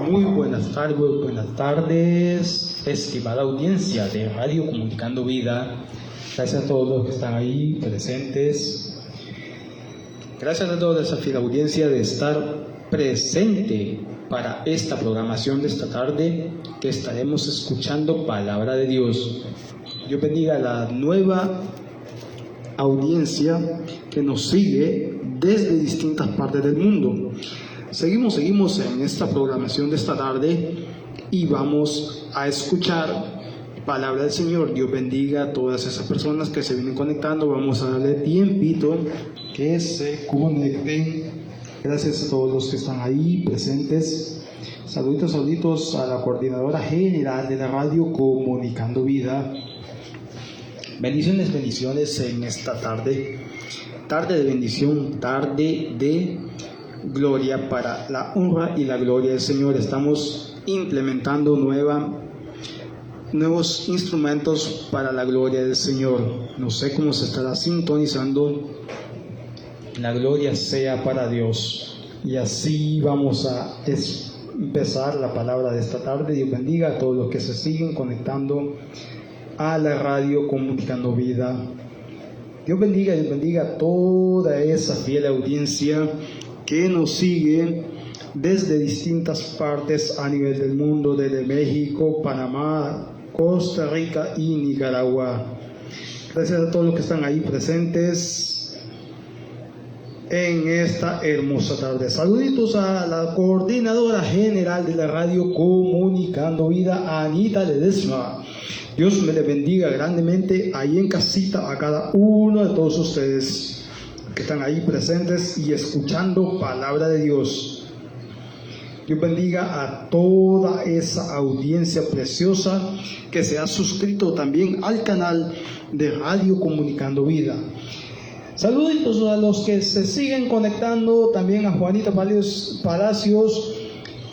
Muy buenas tardes, estimada audiencia de Radio Comunicando Vida. Gracias a todos los que están ahí presentes. Gracias a toda esa fiel audiencia de estar presente para esta programación de esta tarde, que estaremos escuchando Palabra de Dios. Dios bendiga a la nueva audiencia que nos sigue desde distintas partes del mundo. Seguimos en esta programación de esta tarde y vamos a escuchar Palabra del Señor. Dios bendiga a todas esas personas que se vienen conectando. Vamos a darle tiempito que se conecten. Gracias a todos los que están ahí presentes. Saluditos a la coordinadora general de la radio Comunicando Vida. Bendiciones en esta tarde de bendición, tarde de gloria para la honra y la gloria del Señor. Estamos implementando nuevos instrumentos para la gloria del Señor. No sé cómo se estará sintonizando. La gloria sea para Dios. Y así vamos a empezar la palabra de esta tarde. Dios bendiga a todos los que se siguen conectando a la radio Comunicando Vida. Dios bendiga a toda esa fiel audiencia que nos sigue desde distintas partes a nivel del mundo, desde México, Panamá, Costa Rica y Nicaragua. Gracias a todos los que están ahí presentes en esta hermosa tarde. Saluditos a la coordinadora general de la radio Comunicando Vida, Anita Ledesma. Dios me le bendiga grandemente ahí en casita a cada uno de todos ustedes que están ahí presentes y escuchando Palabra de Dios. Dios bendiga a toda esa audiencia preciosa que se ha suscrito también al canal de Radio Comunicando Vida. Saluditos a los que se siguen conectando, también a Juanita Palacios,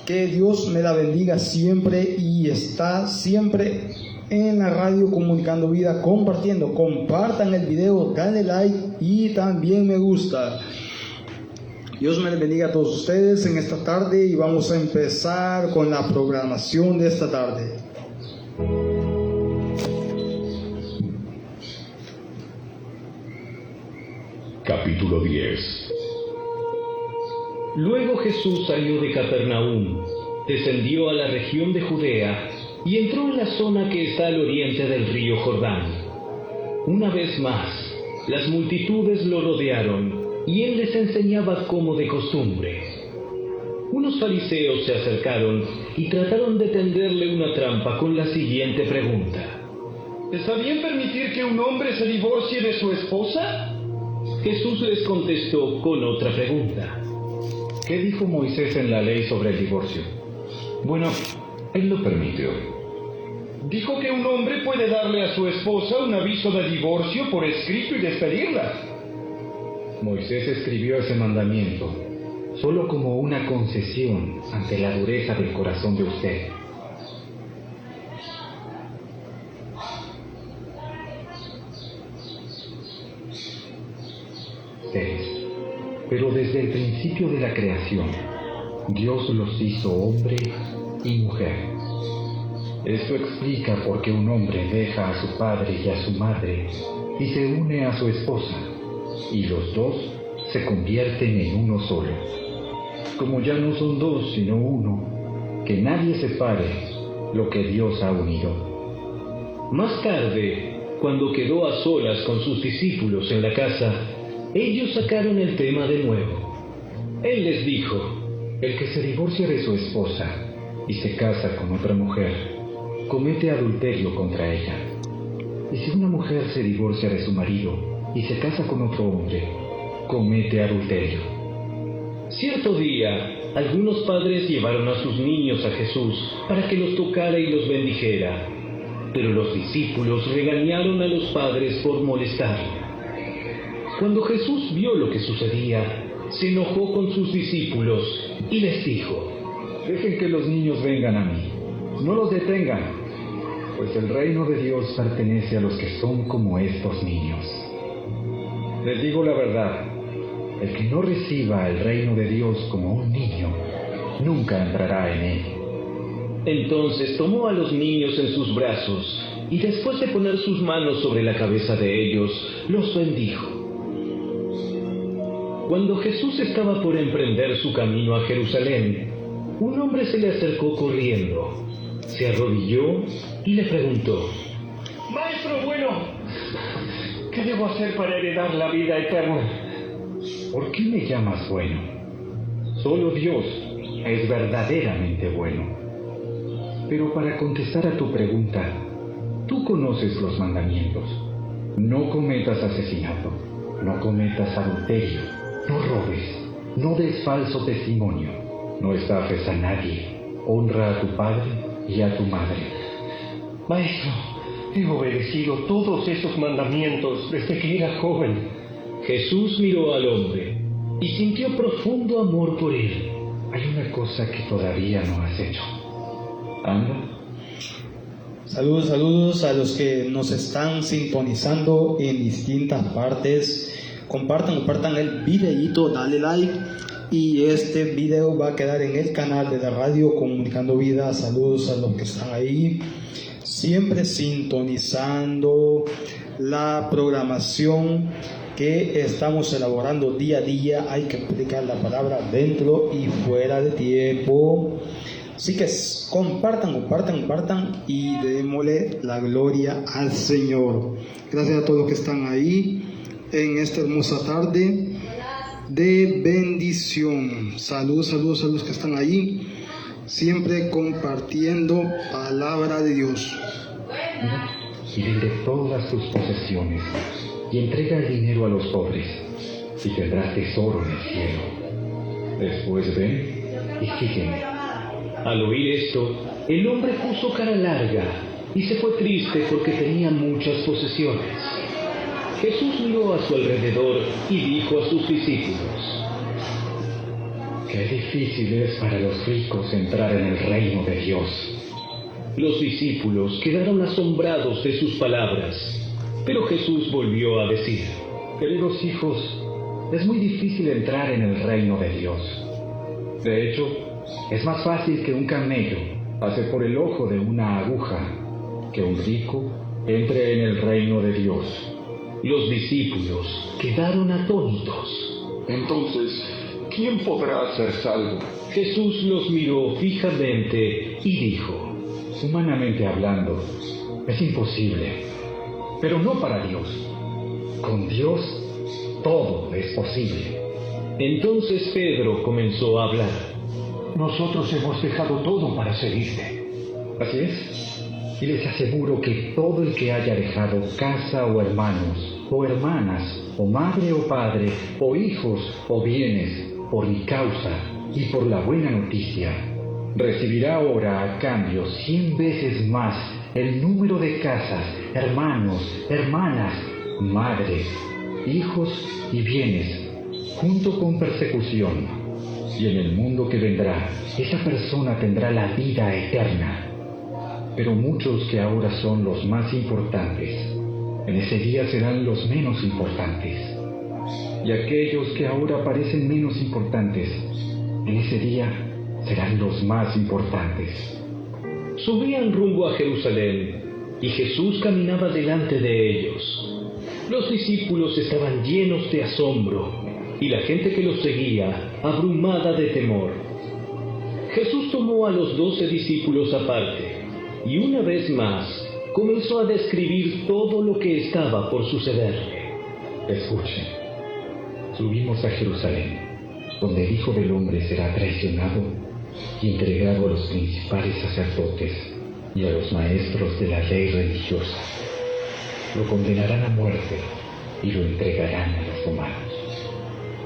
que Dios me la bendiga siempre y está siempre en la radio Comunicando Vida compartiendo. Compartan el video, denle like y también me gusta. Dios me bendiga a todos ustedes en esta tarde y vamos a empezar con la programación de esta tarde. Capítulo 10. Luego Jesús salió de Capernaum, descendió a la región de Judea y entró en la zona que está al oriente del río Jordán. Una vez más, las multitudes lo rodearon y él les enseñaba como de costumbre. Unos fariseos se acercaron y trataron de tenderle una trampa con la siguiente pregunta: ¿está bien permitir que un hombre se divorcie de su esposa? Jesús les contestó con otra pregunta: ¿qué dijo Moisés en la ley sobre el divorcio? Bueno, él lo permitió. Dijo que un hombre puede darle a su esposa un aviso de divorcio por escrito y despedirla. Moisés escribió ese mandamiento solo como una concesión ante la dureza del corazón de usted. Pero desde el principio de la creación, Dios los hizo hombre y mujer. Esto explica por qué un hombre deja a su padre y a su madre y se une a su esposa, y los dos se convierten en uno solo. Como ya no son dos sino uno, que nadie separe lo que Dios ha unido. Más tarde, cuando quedó a solas con sus discípulos en la casa, ellos sacaron el tema de nuevo. Él les dijo: el que se divorcia de su esposa y se casa con otra mujer, comete adulterio contra ella. Y si una mujer se divorcia de su marido y se casa con otro hombre, comete adulterio. Cierto día, algunos padres llevaron a sus niños a Jesús para que los tocara y los bendijera. Pero los discípulos regañaron a los padres por molestarlo. Cuando Jesús vio lo que sucedía, se enojó con sus discípulos y les dijo: dejen que los niños vengan a mí, no los detengan, pues el reino de Dios pertenece a los que son como estos niños. Les digo la verdad, el que no reciba el reino de Dios como un niño, nunca entrará en él. Entonces tomó a los niños en sus brazos y después de poner sus manos sobre la cabeza de ellos, los bendijo. Cuando Jesús estaba por emprender su camino a Jerusalén, un hombre se le acercó corriendo, se arrodilló y le preguntó: Maestro bueno, ¿qué debo hacer para heredar la vida eterna? ¿Por qué me llamas bueno? Solo Dios es verdaderamente bueno. Pero para contestar a tu pregunta, tú conoces los mandamientos. No cometas asesinato, no cometas adulterio, no robes, no des falso testimonio, no estafes a nadie, honra a tu padre y a tu madre. Maestro, he obedecido todos esos mandamientos desde que era joven. Jesús miró al hombre y sintió profundo amor por él. Hay una cosa que todavía no has hecho. Anda. Saludos a los que nos están sintonizando en distintas partes. Compartan el videíto, dale like, y este video va a quedar en el canal de la radio Comunicando Vida. Saludos a los que están ahí, siempre sintonizando la programación que estamos elaborando día a día. Hay que aplicar la palabra dentro y fuera de tiempo. Así que compartan y démosle la gloria al Señor. Gracias a todos los que están ahí en esta hermosa tarde de bendición. Saludos a los que están ahí, siempre compartiendo palabra de Dios. Y vende todas tus posesiones y entrega el dinero a los pobres, y tendrás tesoro en el cielo. Después ven y sígueme. Al oír esto, el hombre puso cara larga y se fue triste porque tenía muchas posesiones. Jesús miró a su alrededor y dijo a sus discípulos: Qué difícil es para los ricos entrar en el reino de Dios. Los discípulos quedaron asombrados de sus palabras, pero Jesús volvió a decir: Queridos hijos, es muy difícil entrar en el reino de Dios. De hecho, es más fácil que un camello pase por el ojo de una aguja que un rico entre en el reino de Dios. Los discípulos quedaron atónitos. Entonces, ¿quién podrá ser salvo? Jesús los miró fijamente y dijo: Humanamente hablando, es imposible, pero no para Dios. Con Dios, todo es posible. Entonces Pedro comenzó a hablar: Nosotros hemos dejado todo para seguirte. Así es. Y les aseguro que todo el que haya dejado casa o hermanos, o hermanas, o madre o padre, o hijos o bienes, por mi causa y por la buena noticia, recibirá ahora a cambio 100 veces más el número de casas, hermanos, hermanas, madres, hijos y bienes, junto con persecución. Y en el mundo que vendrá, esa persona tendrá la vida eterna. Pero muchos que ahora son los más importantes, en ese día serán los menos importantes. Y aquellos que ahora parecen menos importantes, en ese día serán los más importantes. Subían rumbo a Jerusalén, y Jesús caminaba delante de ellos. Los discípulos estaban llenos de asombro, y la gente que los seguía, abrumada de temor. Jesús tomó a los 12 discípulos aparte, y una vez más comenzó a describir todo lo que estaba por sucederle. Escuchen, subimos a Jerusalén, donde el Hijo del Hombre será traicionado y entregado a los principales sacerdotes y a los maestros de la ley religiosa. Lo condenarán a muerte y lo entregarán a los romanos.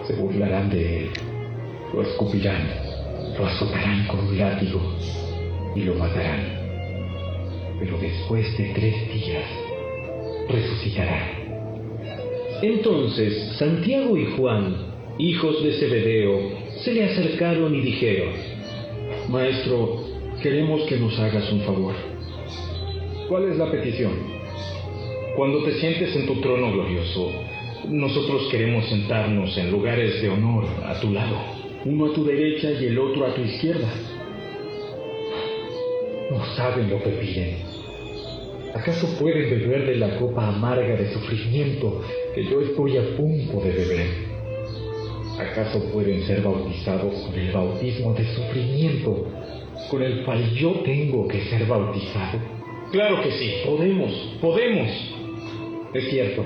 Se burlarán de él, lo escupirán, lo azotarán con un látigo y lo matarán. Pero después de 3 días resucitará. Entonces Santiago y Juan, hijos de Zebedeo, se le acercaron y dijeron: Maestro, queremos que nos hagas un favor. ¿Cuál es la petición? Cuando te sientes en tu trono glorioso, nosotros queremos sentarnos en lugares de honor a tu lado. uno a tu derecha y el otro a tu izquierda. No saben lo que piden. ¿Acaso pueden beber de la copa amarga de sufrimiento que yo estoy a punto de beber? ¿Acaso pueden ser bautizados con el bautismo de sufrimiento con el cual yo tengo que ser bautizado? Claro que sí, podemos. Es cierto,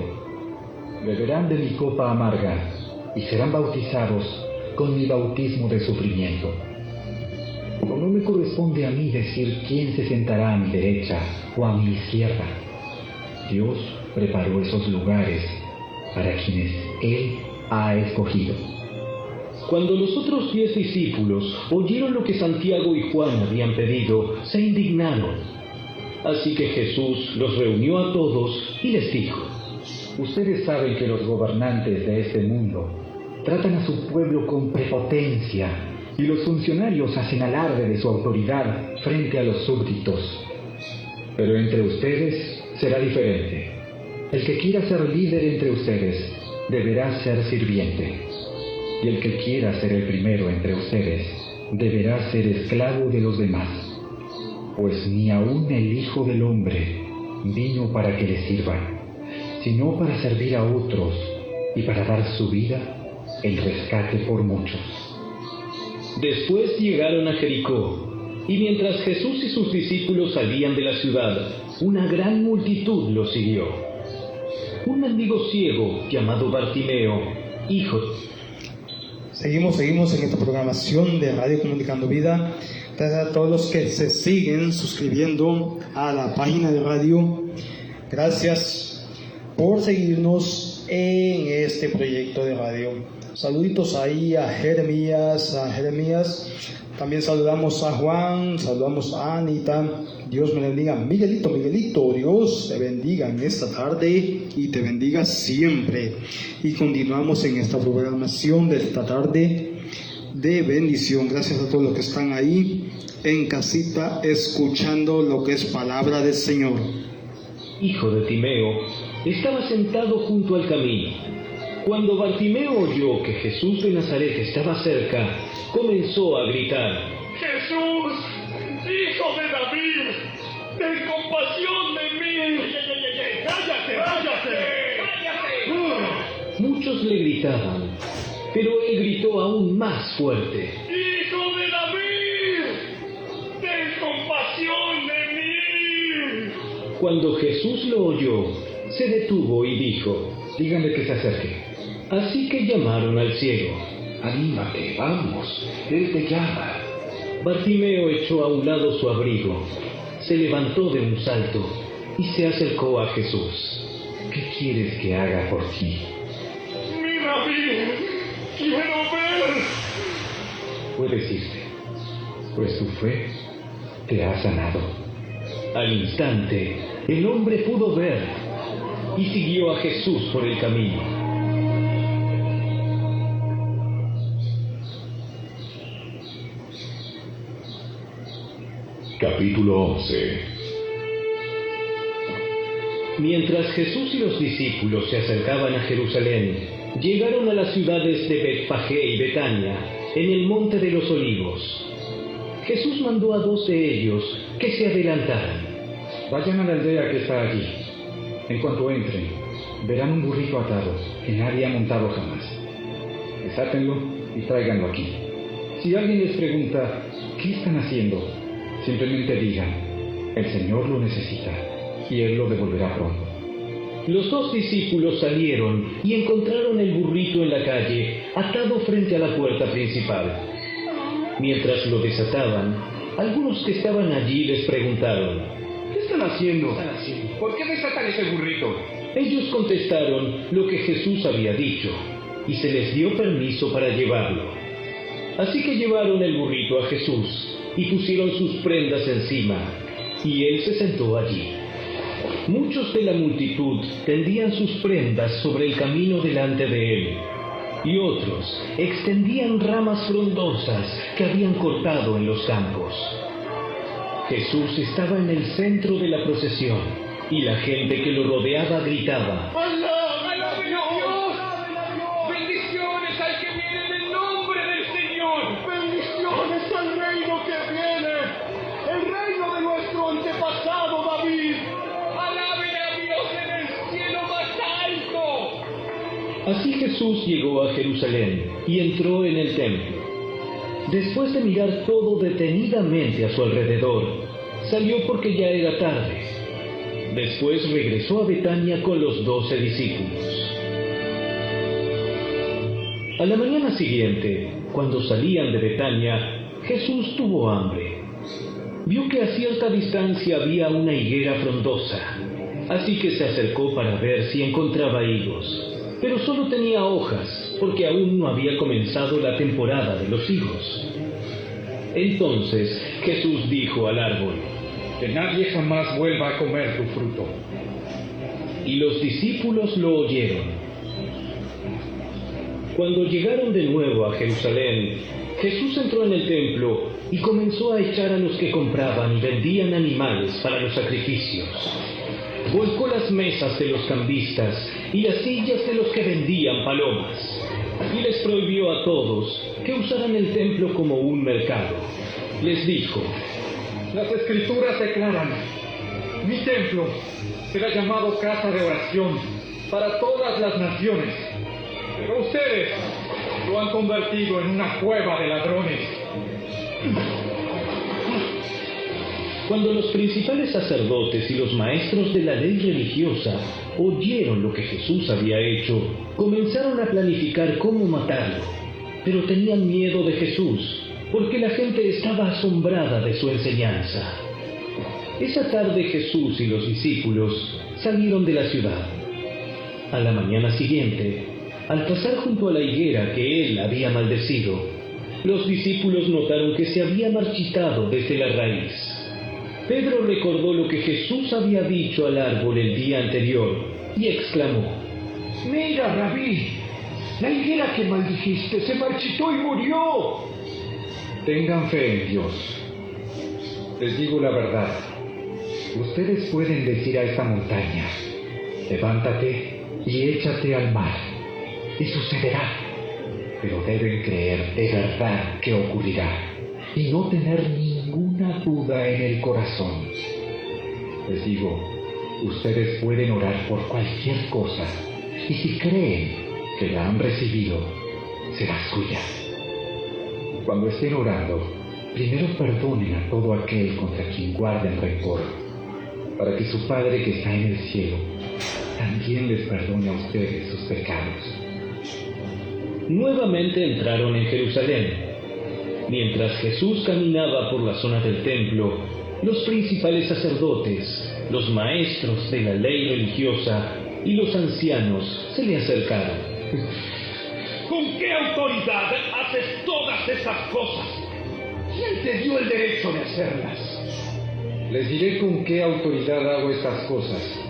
beberán de mi copa amarga y serán bautizados con mi bautismo de sufrimiento. Pero no me corresponde a mí decir quién se sentará a mi derecha o a mi izquierda. Dios preparó esos lugares para quienes Él ha escogido. Cuando los otros 10 discípulos oyeron lo que Santiago y Juan habían pedido, se indignaron. Así que Jesús los reunió a todos y les dijo: Ustedes saben que los gobernantes de este mundo tratan a su pueblo con prepotencia y los funcionarios hacen alarde de su autoridad frente a los súbditos. Pero entre ustedes será diferente. El que quiera ser líder entre ustedes deberá ser sirviente. Y el que quiera ser el primero entre ustedes deberá ser esclavo de los demás. Pues ni aun el Hijo del Hombre vino para que le sirvan, sino para servir a otros y para dar su vida en rescate por muchos. Después llegaron a Jericó, y mientras Jesús y sus discípulos salían de la ciudad, una gran multitud los siguió. Un mendigo ciego llamado Bartimeo, hijo... Seguimos en esta programación de Radio Comunicando Vida. Gracias a todos los que se siguen suscribiendo a la página de radio. Gracias por seguirnos en este proyecto de radio. Saluditos ahí a Jeremías. También saludamos a Juan, saludamos a Anita. Dios me bendiga. Miguelito, Dios te bendiga en esta tarde y te bendiga siempre. Y continuamos en esta programación de esta tarde de bendición. Gracias a todos los que están ahí en casita escuchando lo que es palabra del Señor. Hijo de Timeo, estaba sentado junto al camino. Cuando Bartimeo oyó que Jesús de Nazaret estaba cerca, comenzó a gritar: ¡Jesús, hijo de David, ten compasión de mí! ¡Cállate! Muchos le gritaban, pero él gritó aún más fuerte: ¡Hijo de David, ten compasión de mí! Cuando Jesús lo oyó, se detuvo y dijo: Díganle que se acerque. Así que llamaron al ciego. Anímate, vamos, él te llama. Bartimeo echó a un lado su abrigo, se levantó de un salto y se acercó a Jesús. ¿Qué quieres que haga por ti? ¡Mira bien! ¡Quiero ver! Puedes irte, pues tu fe te ha sanado. Al instante, el hombre pudo ver y siguió a Jesús por el camino. Capítulo 11. Mientras Jesús y los discípulos se acercaban a Jerusalén, llegaron a las ciudades de Betfagé y Betania, en el monte de los Olivos. Jesús mandó a 2 de ellos que se adelantaran. Vayan a la aldea que está allí. En cuanto entren, verán un burrito atado que nadie ha montado jamás. Desátenlo y tráiganlo aquí. Si alguien les pregunta, ¿qué están haciendo?, simplemente digan: el Señor lo necesita y Él lo devolverá pronto. Los 2 discípulos salieron y encontraron el burrito en la calle, atado frente a la puerta principal. Mientras lo desataban, algunos que estaban allí les preguntaron: ¿Qué están haciendo? ¿Por qué desatan ese burrito? Ellos contestaron lo que Jesús había dicho, y se les dio permiso para llevarlo. Así que llevaron el burrito a Jesús y pusieron sus prendas encima, y él se sentó allí. Muchos de la multitud tendían sus prendas sobre el camino delante de él, y otros extendían ramas frondosas que habían cortado en los campos. Jesús estaba en el centro de la procesión, y la gente que lo rodeaba gritaba: ¡Alá, Dios! ¡Bendiciones al que viene en el nombre del Señor! Así Jesús llegó a Jerusalén y entró en el templo. Después de mirar todo detenidamente a su alrededor, salió porque ya era tarde. Después regresó a Betania con los 12 discípulos. A la mañana siguiente, cuando salían de Betania, Jesús tuvo hambre. Vio que a cierta distancia había una higuera frondosa, así que se acercó para ver si encontraba higos, pero solo tenía hojas, porque aún no había comenzado la temporada de los higos. Entonces Jesús dijo al árbol: que nadie jamás vuelva a comer tu fruto. Y los discípulos lo oyeron. Cuando llegaron de nuevo a Jerusalén, Jesús entró en el templo y comenzó a echar a los que compraban y vendían animales para los sacrificios. Volcó las mesas de los cambistas y las sillas de los que vendían palomas, y les prohibió a todos que usaran el templo como un mercado. Les dijo: Las Escrituras declaran: mi templo será llamado casa de oración para todas las naciones, pero ustedes lo han convertido en una cueva de ladrones. Cuando los principales sacerdotes y los maestros de la ley religiosa oyeron lo que Jesús había hecho, comenzaron a planificar cómo matarlo, pero tenían miedo de Jesús, porque la gente estaba asombrada de su enseñanza. Esa tarde Jesús y los discípulos salieron de la ciudad. A la mañana siguiente, al pasar junto a la higuera que él había maldecido, los discípulos notaron que se había marchitado desde la raíz. Pedro recordó lo que Jesús había dicho al árbol el día anterior y exclamó: Mira, Rabí, la higuera que maldijiste se marchitó y murió. Tengan fe en Dios. Les digo la verdad. Ustedes pueden decir a esta montaña: levántate y échate al mar, y sucederá. Pero deben creer de verdad que ocurrirá, y no tener ninguna duda en el corazón. Les digo, ustedes pueden orar por cualquier cosa, y si creen que la han recibido, será suya. Cuando estén orando, primero perdonen a todo aquel contra quien guarden rencor, para que su Padre que está en el cielo también les perdone a ustedes sus pecados. Nuevamente entraron en Jerusalén. Mientras Jesús caminaba por la zona del templo, los principales sacerdotes, los maestros de la ley religiosa y los ancianos se le acercaron. ¿Con qué autoridad haces todas esas cosas? ¿Quién te dio el derecho de hacerlas? Les diré con qué autoridad hago estas cosas,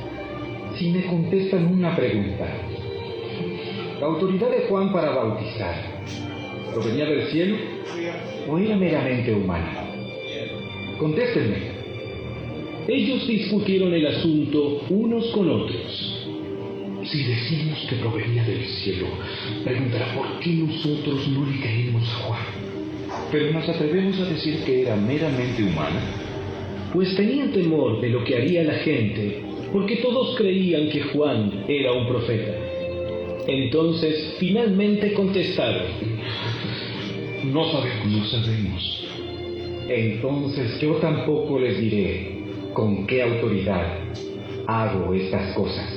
si me contestan una pregunta. ¿La autoridad de Juan para bautizar provenía del cielo o era meramente humana? Contéstenme. Ellos discutieron el asunto unos con otros. Si decimos que provenía del cielo, preguntará por qué nosotros no le creímos a Juan. Pero nos atrevemos a decir que era meramente humana. Pues tenían temor de lo que haría la gente, porque todos creían que Juan era un profeta. Entonces, finalmente contestaron: No sabemos. Entonces yo tampoco les diré con qué autoridad hago estas cosas.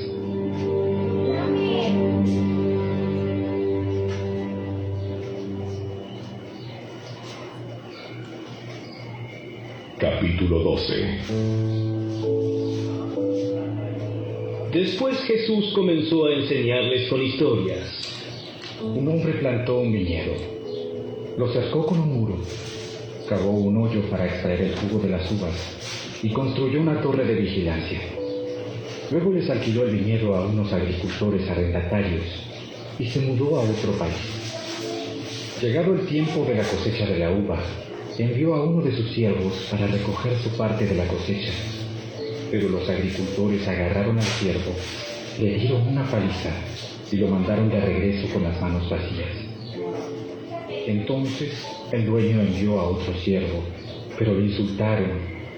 Capítulo 12. Después Jesús comenzó a enseñarles con historias. Un hombre plantó un viñedo, lo cercó con un muro, cavó un hoyo para extraer el jugo de las uvas y construyó una torre de vigilancia. Luego les alquiló el viñedo a unos agricultores arrendatarios y se mudó a otro país. Llegado el tiempo de la cosecha de la uva, envió a uno de sus siervos para recoger su parte de la cosecha. Pero los agricultores agarraron al siervo, le dieron una paliza y lo mandaron de regreso con las manos vacías. Entonces el dueño envió a otro siervo, pero le insultaron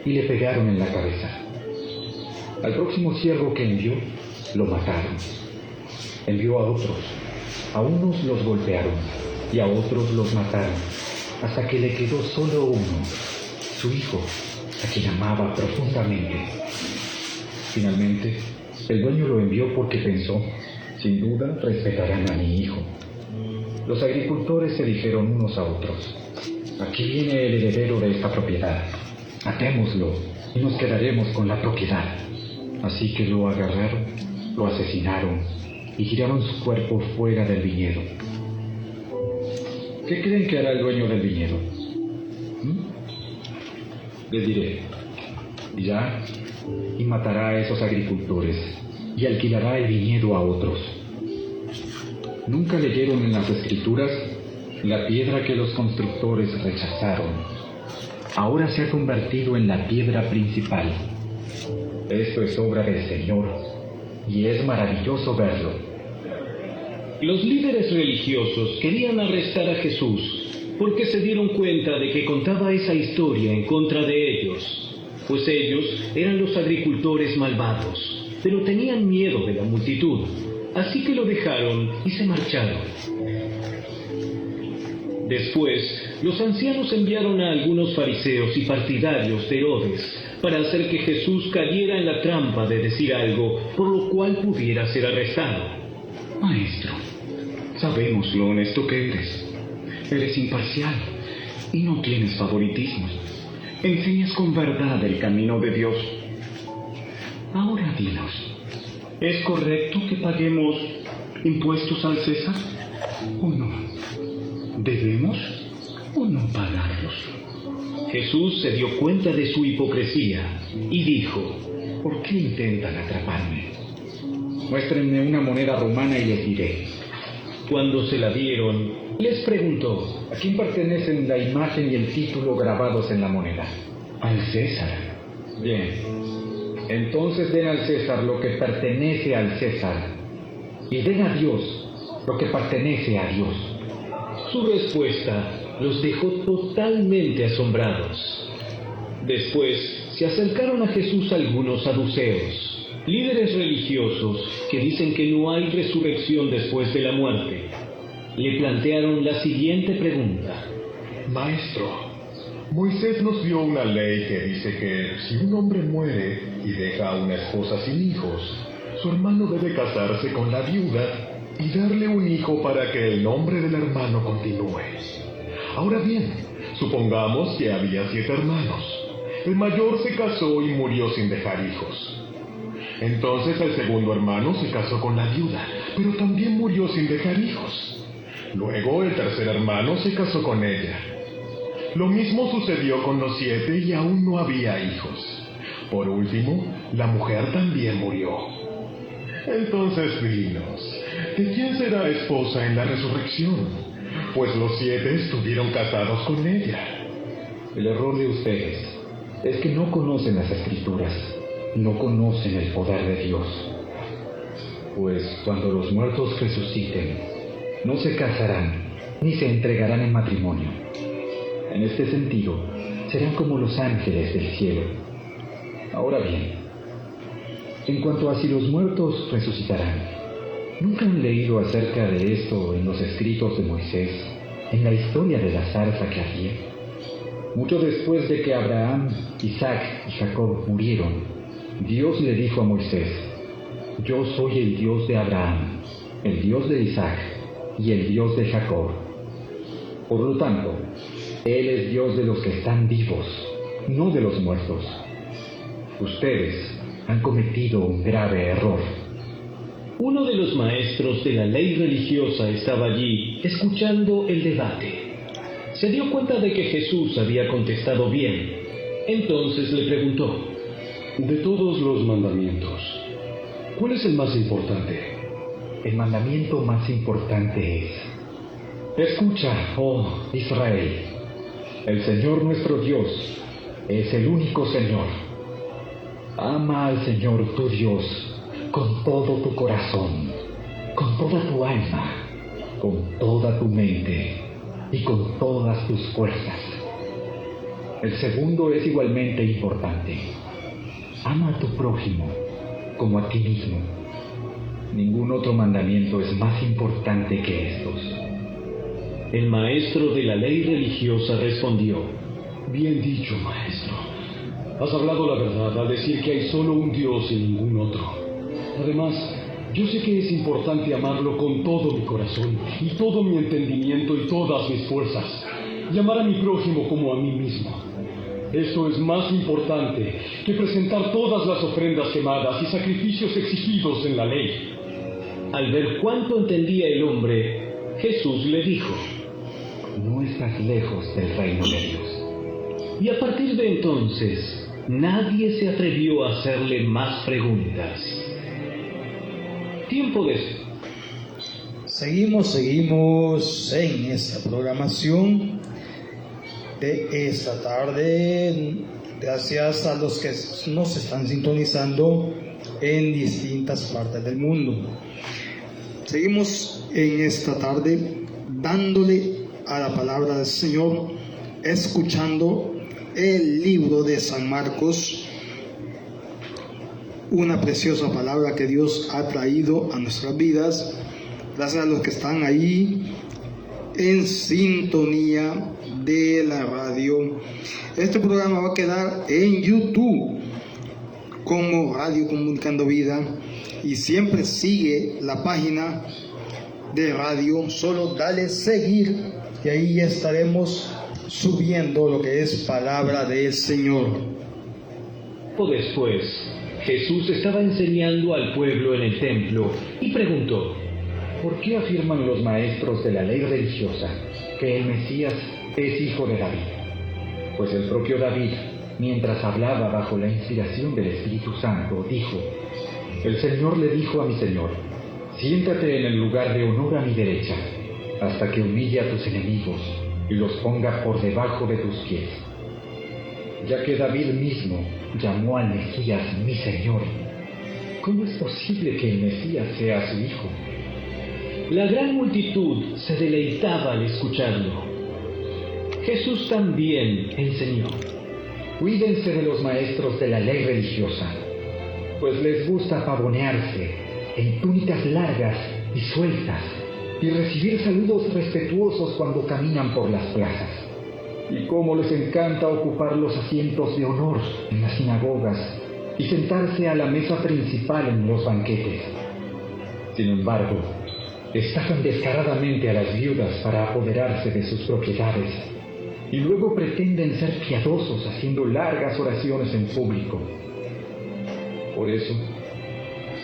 y le pegaron en la cabeza. Al próximo siervo que envió, lo mataron. Envió a otros, A unos los golpearon y a otros los mataron, hasta que le quedó solo uno, su hijo, a quien amaba profundamente. Finalmente, el dueño lo envió porque pensó, sin duda respetarán a mi hijo. Los agricultores se dijeron unos a otros, aquí viene el heredero de esta propiedad, matémoslo y nos quedaremos con la propiedad. Así que lo agarraron, lo asesinaron y tiraron su cuerpo fuera del viñedo. ¿Qué creen que hará el dueño del viñedo? Les diré, irá y matará a esos agricultores y alquilará el viñedo a otros. ¿Nunca leyeron en las Escrituras la piedra que los constructores rechazaron? Ahora se ha convertido en la piedra principal. Esto es obra del Señor y es maravilloso verlo. Los líderes religiosos querían arrestar a Jesús porque se dieron cuenta de que contaba esa historia en contra de ellos, pues ellos eran los agricultores malvados, pero tenían miedo de la multitud, así que lo dejaron y se marcharon. Después, los ancianos enviaron a algunos fariseos y partidarios de Herodes para hacer que Jesús cayera en la trampa de decir algo por lo cual pudiera ser arrestado. Maestro, sabemos lo honesto que eres. Eres imparcial y no tienes favoritismos. Enseñas con verdad el camino de Dios. Ahora dinos, ¿es correcto que paguemos impuestos al César o no? ¿Debemos o no pagarlos? Jesús se dio cuenta de su hipocresía y dijo, ¿por qué intentan atraparme? Muéstrenme una moneda romana y les diré. Cuando se la dieron, les preguntó, ¿a quién pertenecen la imagen y el título grabados en la moneda? Al César. Bien, entonces den al César lo que pertenece al César y den a Dios lo que pertenece a Dios. Su respuesta los dejó totalmente asombrados. Después se acercaron a Jesús algunos saduceos, líderes religiosos que dicen que no hay resurrección después de la muerte. Le plantearon la siguiente pregunta. Maestro, Moisés nos dio una ley que dice que si un hombre muere y deja a una esposa sin hijos, su hermano debe casarse con la viuda y darle un hijo para que el nombre del hermano continúe. Ahora bien, supongamos que había 7 hermanos. El mayor se casó y murió sin dejar hijos. Entonces el segundo hermano se casó con la viuda, pero también murió sin dejar hijos. Luego el tercer hermano se casó con ella. Lo mismo sucedió con los 7 y aún no había hijos. Por último, la mujer también murió. Entonces dinos, ¿de quién será esposa en la resurrección? Pues los 7 estuvieron casados con ella. El error de ustedes es que no conocen las Escrituras, no conocen el poder de Dios. Pues cuando los muertos resuciten, no se casarán ni se entregarán en matrimonio. En este sentido, serán como los ángeles del cielo. Ahora bien, en cuanto a si los muertos resucitarán, ¿nunca han leído acerca de esto en los escritos de Moisés, en la historia de la zarza que ardía? Mucho después de que Abraham, Isaac y Jacob murieron, Dios le dijo a Moisés, yo soy el Dios de Abraham, el Dios de Isaac y el Dios de Jacob. Por lo tanto, Él es Dios de los que están vivos, no de los muertos. Ustedes han cometido un grave error. Uno de los maestros de la ley religiosa estaba allí, escuchando el debate. Se dio cuenta de que Jesús había contestado bien. Entonces le preguntó, de todos los mandamientos, ¿cuál es el más importante? El mandamiento más importante es, escucha, oh Israel, el Señor nuestro Dios es el único Señor. Ama al Señor tu Dios con todo tu corazón, con toda tu alma, con toda tu mente y con todas tus fuerzas. El segundo es igualmente importante. Ama a tu prójimo como a ti mismo. Ningún otro mandamiento es más importante que estos. El maestro de la ley religiosa respondió: Bien dicho, maestro. Has hablado la verdad al decir que hay solo un Dios y ningún otro. Además, yo sé que es importante amarlo con todo mi corazón y todo mi entendimiento y todas mis fuerzas, y amar a mi prójimo como a mí mismo. Esto es más importante que presentar todas las ofrendas quemadas y sacrificios exigidos en la ley. Al ver cuánto entendía el hombre, Jesús le dijo: No estás lejos del reino de Dios. Y a partir de entonces, nadie se atrevió a hacerle más preguntas. Tiempo después. Seguimos en esta programación de esta tarde. Gracias a los que nos están sintonizando en distintas partes del mundo. Seguimos en esta tarde dándole a la palabra del Señor, escuchando el libro de San Marcos, una preciosa palabra que Dios ha traído a nuestras vidas. Gracias a los que están ahí en sintonía de la radio. Este programa va a quedar en YouTube como Radio Comunicando Vida, y siempre sigue la página de radio, solo dale seguir y ahí estaremos subiendo lo que es palabra del Señor. Después, Jesús estaba enseñando al pueblo en el templo y preguntó: ¿Por qué afirman los maestros de la ley religiosa que el Mesías es hijo de David? Pues el propio David, mientras hablaba bajo la inspiración del Espíritu Santo, dijo: El Señor le dijo a mi Señor: siéntate en el lugar de honor a mi derecha, hasta que humille a tus enemigos y los ponga por debajo de tus pies. Ya que David mismo llamó al Mesías mi Señor, ¿cómo es posible que el Mesías sea su hijo? La gran multitud se deleitaba al escucharlo. Jesús también enseñó: Cuídense de los maestros de la ley religiosa, pues les gusta pavonearse en túnicas largas y sueltas y recibir saludos respetuosos cuando caminan por las plazas. Y cómo les encanta ocupar los asientos de honor en las sinagogas y sentarse a la mesa principal en los banquetes. Sin embargo, estafan descaradamente a las viudas para apoderarse de sus propiedades y luego pretenden ser piadosos haciendo largas oraciones en público. Por eso,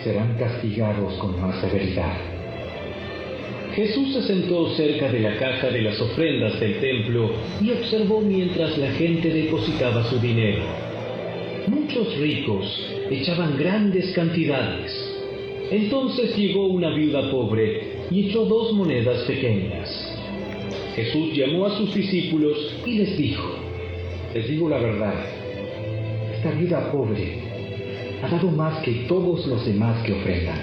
serán castigados con más severidad. Jesús se sentó cerca de la caja de las ofrendas del templo y observó mientras la gente depositaba su dinero. Muchos ricos echaban grandes cantidades. Entonces llegó una viuda pobre y echó 2 monedas pequeñas. Jesús llamó a sus discípulos y les dijo: Les digo la verdad, esta viuda pobre ha dado más que todos los demás que ofrendan,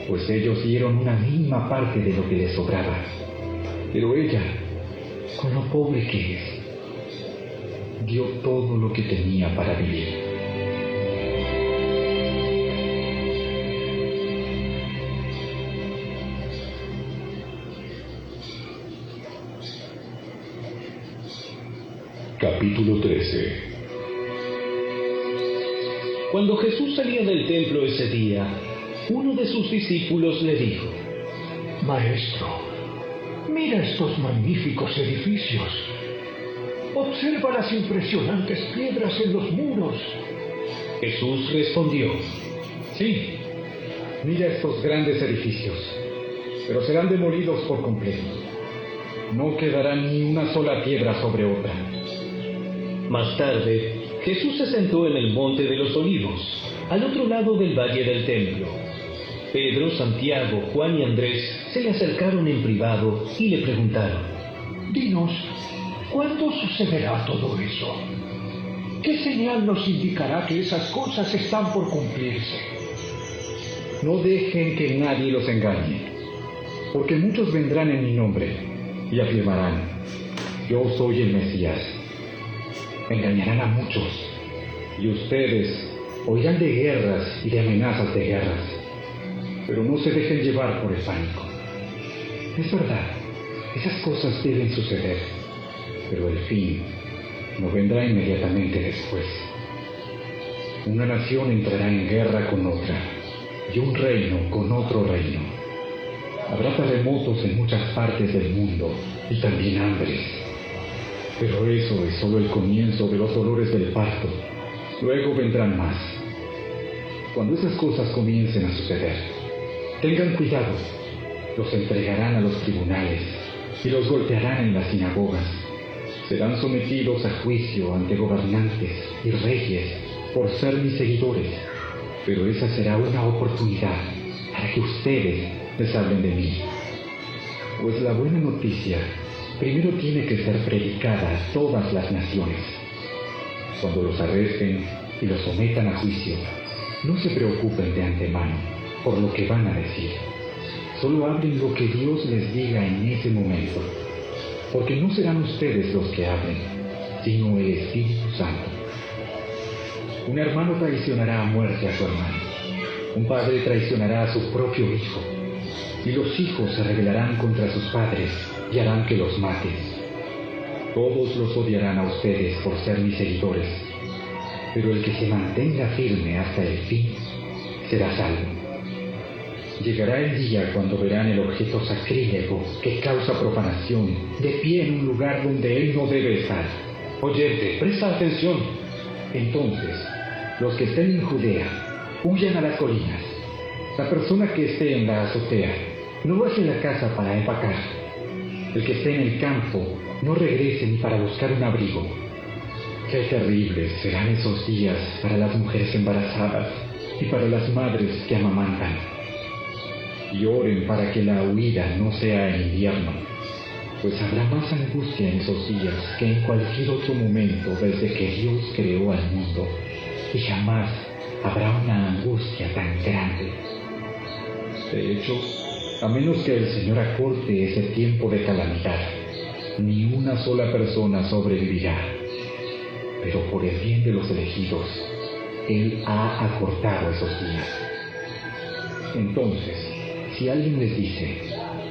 pues ellos dieron una mínima parte de lo que les sobraba, pero ella, con lo pobre que es, dio todo lo que tenía para vivir. Capítulo 13. Cuando Jesús salía del templo ese día, uno de sus discípulos le dijo: Maestro, mira estos magníficos edificios. Observa las impresionantes piedras en los muros. Jesús respondió: Sí, mira estos grandes edificios, pero serán demolidos por completo. No quedará ni una sola piedra sobre otra. Más tarde, Jesús se sentó en el monte de los Olivos, al otro lado del valle del templo. Pedro, Santiago, Juan y Andrés se le acercaron en privado y le preguntaron: Dinos, ¿cuándo sucederá todo eso? ¿Qué señal nos indicará que esas cosas están por cumplirse? No dejen que nadie los engañe, porque muchos vendrán en mi nombre y afirmarán: Yo soy el Mesías. Engañarán a muchos, y ustedes oirán de guerras y de amenazas de guerras. pero no se dejen llevar por el pánico. Es verdad, esas cosas deben suceder, pero el fin no vendrá inmediatamente después. Una nación entrará en guerra con otra, y un reino con otro reino. Habrá terremotos en muchas partes del mundo, y también hambres. Pero eso es solo el comienzo de los dolores del parto. Luego vendrán más. Cuando esas cosas comiencen a suceder, tengan cuidado. Los entregarán a los tribunales y los golpearán en las sinagogas. Serán sometidos a juicio ante gobernantes y reyes por ser mis seguidores. Pero esa será una oportunidad para que ustedes les hablen de mí. Pues la buena noticia primero tiene que ser predicada a todas las naciones. Cuando los arresten y los sometan a juicio, no se preocupen de antemano por lo que van a decir. Solo hablen lo que Dios les diga en ese momento, porque no serán ustedes los que hablen, sino el Espíritu Santo. Un hermano traicionará a muerte a su hermano. Un padre traicionará a su propio hijo. Y los hijos se rebelarán contra sus padres y harán que los maten. Todos los odiarán a ustedes por ser mis seguidores, pero el que se mantenga firme hasta el fin será salvo. Llegará el día cuando verán el objeto sacrílego que causa profanación de pie en un lugar donde él no debe estar. Oyente, presta atención. Entonces, los que estén en Judea, huyan a las colinas. La persona que esté en la azotea, no baje a la casa para empacar. El que esté en el campo, no regrese ni para buscar un abrigo. Qué terribles serán esos días para las mujeres embarazadas y para las madres que amamantan. Y oren para que la huida no sea en invierno, pues habrá más angustia en esos días que en cualquier otro momento desde que Dios creó al mundo, y jamás habrá una angustia tan grande. De hecho, a menos que el Señor acorte ese tiempo de calamidad, ni una sola persona sobrevivirá. Pero por el bien de los elegidos, Él ha acortado esos días. Entonces, si alguien les dice,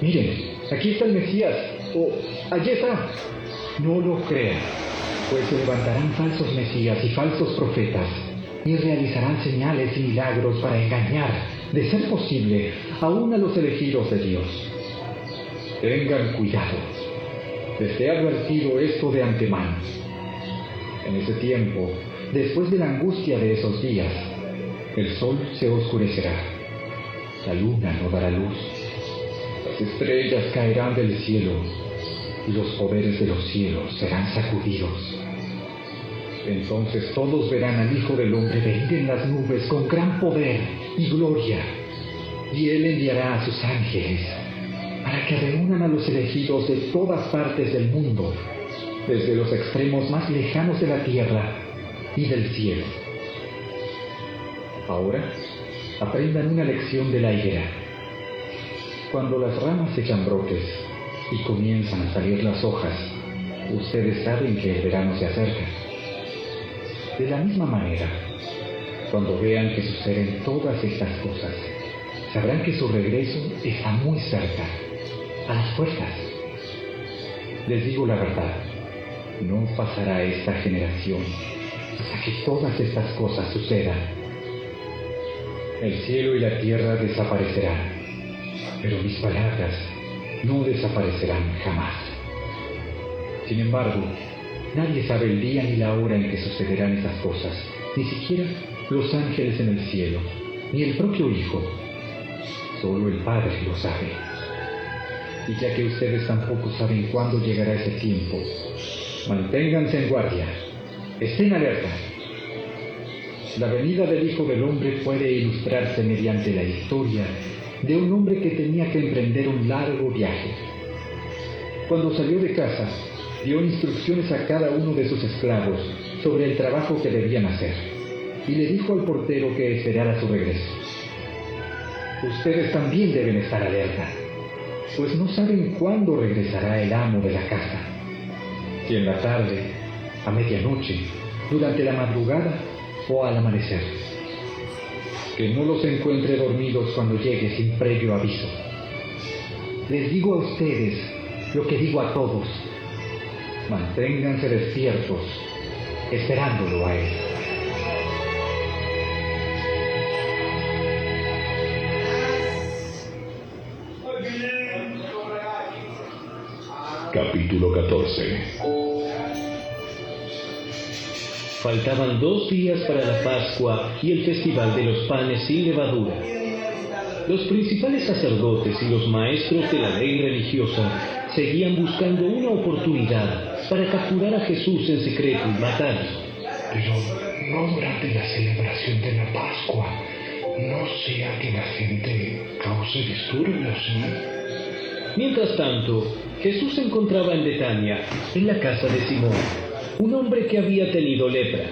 miren, aquí está el Mesías, o allí está, no lo crean, pues se levantarán falsos mesías y falsos profetas, y realizarán señales y milagros para engañar, de ser posible, aún a los elegidos de Dios. Tengan cuidado, les he advertido esto de antemano. En ese tiempo, después de la angustia de esos días, el sol se oscurecerá, la luna no dará luz, las estrellas caerán del cielo y los poderes de los cielos serán sacudidos. Entonces todos verán al Hijo del Hombre venir en las nubes con gran poder y gloria, y Él enviará a sus ángeles para que reúnan a los elegidos de todas partes del mundo, desde los extremos más lejanos de la tierra y del cielo. Ahora, aprendan una lección de la higuera. Cuando las ramas echan brotes y comienzan a salir las hojas, ustedes saben que el verano se acerca. De la misma manera, cuando vean que suceden todas estas cosas, sabrán que su regreso está muy cerca, a las puertas. Les digo la verdad, no pasará esta generación hasta que todas estas cosas sucedan. El cielo y la tierra desaparecerán, pero mis palabras no desaparecerán jamás. Sin embargo, nadie sabe el día ni la hora en que sucederán esas cosas, ni siquiera los ángeles en el cielo, ni el propio Hijo. Solo el Padre lo sabe. Y ya que ustedes tampoco saben cuándo llegará ese tiempo, manténganse en guardia, estén alerta. La venida del Hijo del Hombre puede ilustrarse mediante la historia de un hombre que tenía que emprender un largo viaje. Cuando salió de casa, dio instrucciones a cada uno de sus esclavos sobre el trabajo que debían hacer, y le dijo al portero que esperara su regreso. Ustedes también deben estar alerta, pues no saben cuándo regresará el amo de la casa, si en la tarde, a medianoche, durante la madrugada o al amanecer. que no los encuentre dormidos cuando llegue sin previo aviso. Les digo a ustedes lo que digo a todos: manténganse despiertos, esperándolo a Él. Capítulo 14. Faltaban 2 días para la Pascua y el Festival de los Panes sin Levadura. Los principales sacerdotes y los maestros de la ley religiosa seguían buscando una oportunidad para capturar a Jesús en secreto y matarlo. Pero no durante la celebración de la Pascua, no sea que la gente cause disturbios, ¿no? Mientras tanto, Jesús se encontraba en Betania, en la casa de Simón, un hombre que había tenido lepra.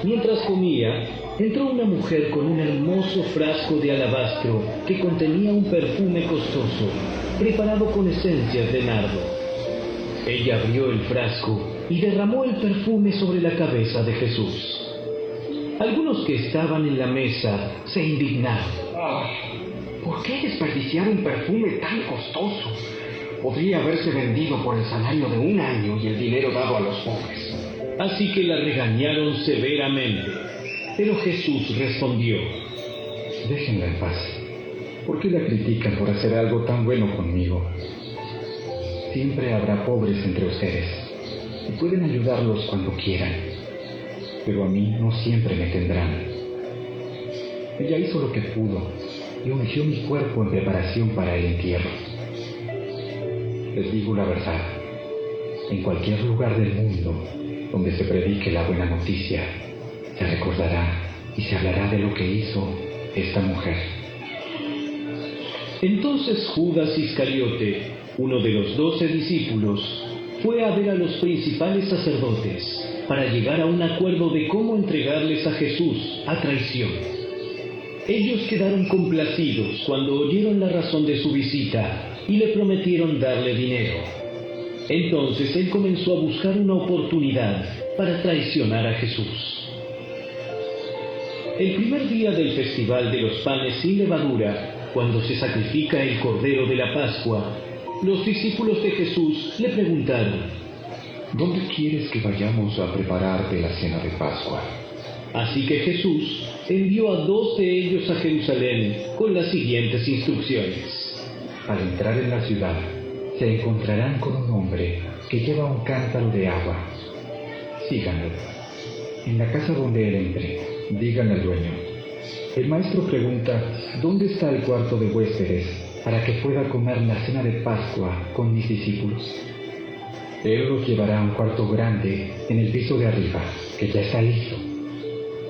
Mientras comía, entró una mujer con un hermoso frasco de alabastro que contenía un perfume costoso, preparado con esencias de nardo. Ella abrió el frasco y derramó el perfume sobre la cabeza de Jesús. Algunos que estaban en la mesa se indignaron. ¿Por qué desperdiciar un perfume tan costoso? Podría haberse vendido por el salario de 1 año y el dinero dado a los pobres. Así que la regañaron severamente. Pero Jesús respondió: Déjenla en paz. ¿Por qué la critican por hacer algo tan bueno conmigo? Siempre habrá pobres entre ustedes y pueden ayudarlos cuando quieran, pero a mí no siempre me tendrán. Ella hizo lo que pudo y ungió mi cuerpo en preparación para el entierro. Les digo la verdad: en cualquier lugar del mundo donde se predique la buena noticia, se recordará y se hablará de lo que hizo esta mujer. Entonces Judas Iscariote, uno de los 12 discípulos, fue a ver a los principales sacerdotes para llegar a un acuerdo de cómo entregarles a Jesús a traición. Ellos quedaron complacidos cuando oyeron la razón de su visita y le prometieron darle dinero. Entonces él comenzó a buscar una oportunidad para traicionar a Jesús. El primer día del Festival de los Panes sin Levadura, cuando se sacrifica el Cordero de la Pascua, los discípulos de Jesús le preguntaron: ¿Dónde quieres que vayamos a prepararte la cena de Pascua? Así que Jesús envió a 2 de ellos a Jerusalén con las siguientes instrucciones: Al entrar en la ciudad, se encontrarán con un hombre que lleva un cántaro de agua. Síganlo. En la casa donde él entre, digan al dueño: el maestro pregunta, ¿dónde está el cuarto de huéspedes para que pueda comer la cena de Pascua con mis discípulos? Él los llevará a un cuarto grande en el piso de arriba, que ya está listo.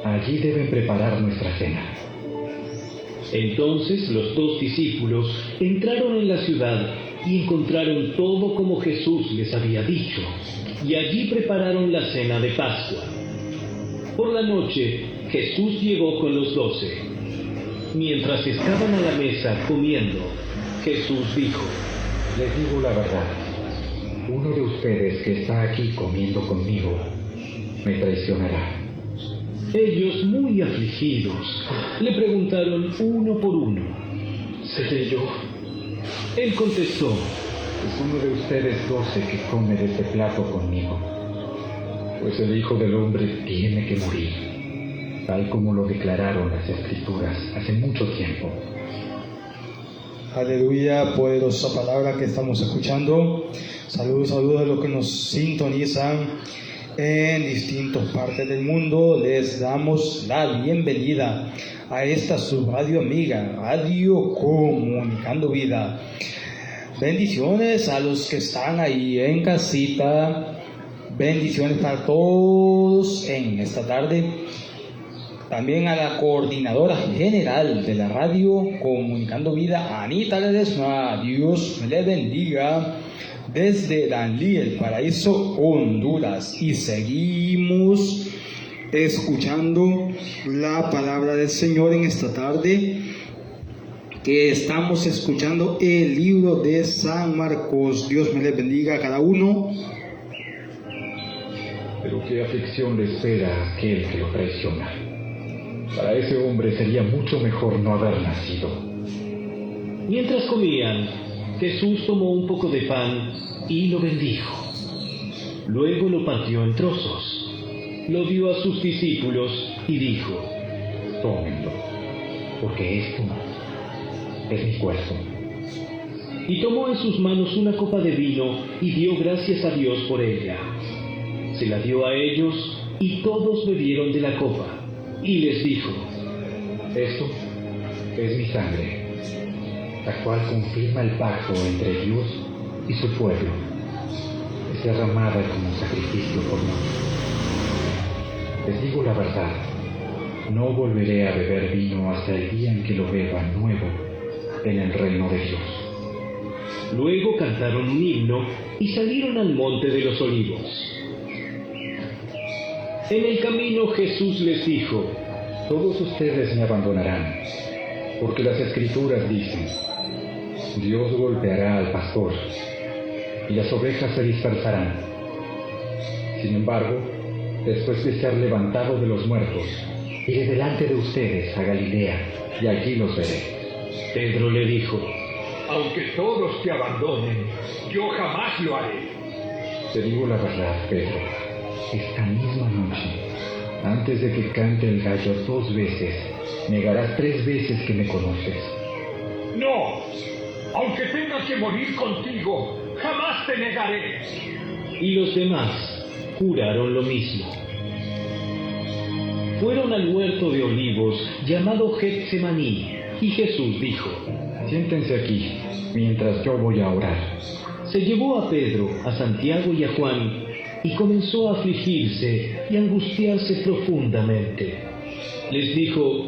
Allí deben preparar nuestra cena. Entonces los 2 discípulos entraron en la ciudad y encontraron todo como Jesús les había dicho, y allí prepararon la cena de Pascua. Por la noche, Jesús llegó con los 12. Mientras estaban a la mesa comiendo, Jesús dijo: Les digo la verdad, uno de ustedes que está aquí comiendo conmigo me traicionará. Ellos, muy afligidos, le preguntaron uno por uno: ¿Seré yo? Él contestó: Es uno de ustedes 12 que come de este plato conmigo, pues el Hijo del Hombre tiene que morir, tal como lo declararon las Escrituras hace mucho tiempo. Aleluya, poderosa palabra que estamos escuchando. Saludos a los que nos sintonizan en distintas partes del mundo. Les damos la bienvenida a esta su radio amiga, Radio Comunicando Vida. Bendiciones a los que están ahí en casita. Bendiciones para todos en esta tarde. También a la coordinadora general de la radio Comunicando Vida, Anita Ledesma. Dios le bendiga desde Danlí, el Paraíso, Honduras. Y seguimos escuchando la palabra del Señor en esta tarde, que estamos escuchando el libro de San Marcos. Dios me le bendiga a cada uno. Pero qué aflicción le espera a aquel que lo traiciona. Para ese hombre sería mucho mejor no haber nacido. Mientras comían, Jesús tomó un poco de pan y lo bendijo. Luego lo partió en trozos, lo dio a sus discípulos y dijo: Tómenlo, porque esto es mi cuerpo. Y tomó en sus manos una copa de vino y dio gracias a Dios por ella. Se la dio a ellos y todos bebieron de la copa. Y les dijo: Esto es mi sangre, la cual confirma el pacto entre Dios y su pueblo. Es derramada como sacrificio por muchos. Les digo la verdad, no volveré a beber vino hasta el día en que lo beba nuevo en el reino de Dios. Luego cantaron un himno y salieron al monte de los olivos. En el camino Jesús les dijo: Todos ustedes me abandonarán, porque las Escrituras dicen: Dios golpeará al pastor, y las ovejas se dispersarán. Sin embargo, después de ser levantado de los muertos, iré delante de ustedes a Galilea, y allí los veré. Pedro le dijo: Aunque todos te abandonen, yo jamás lo haré. Te digo la verdad, Pedro, esta misma noche, antes de que cante el gallo 2 veces, negarás 3 veces que me conoces. No, aunque tenga que morir contigo, jamás te negaré. Y los demás juraron lo mismo. Fueron al huerto de olivos llamado Getsemaní, y Jesús dijo: Siéntense aquí, mientras yo voy a orar. Se llevó a Pedro, a Santiago y a Juan, y comenzó a afligirse y angustiarse profundamente. Les dijo: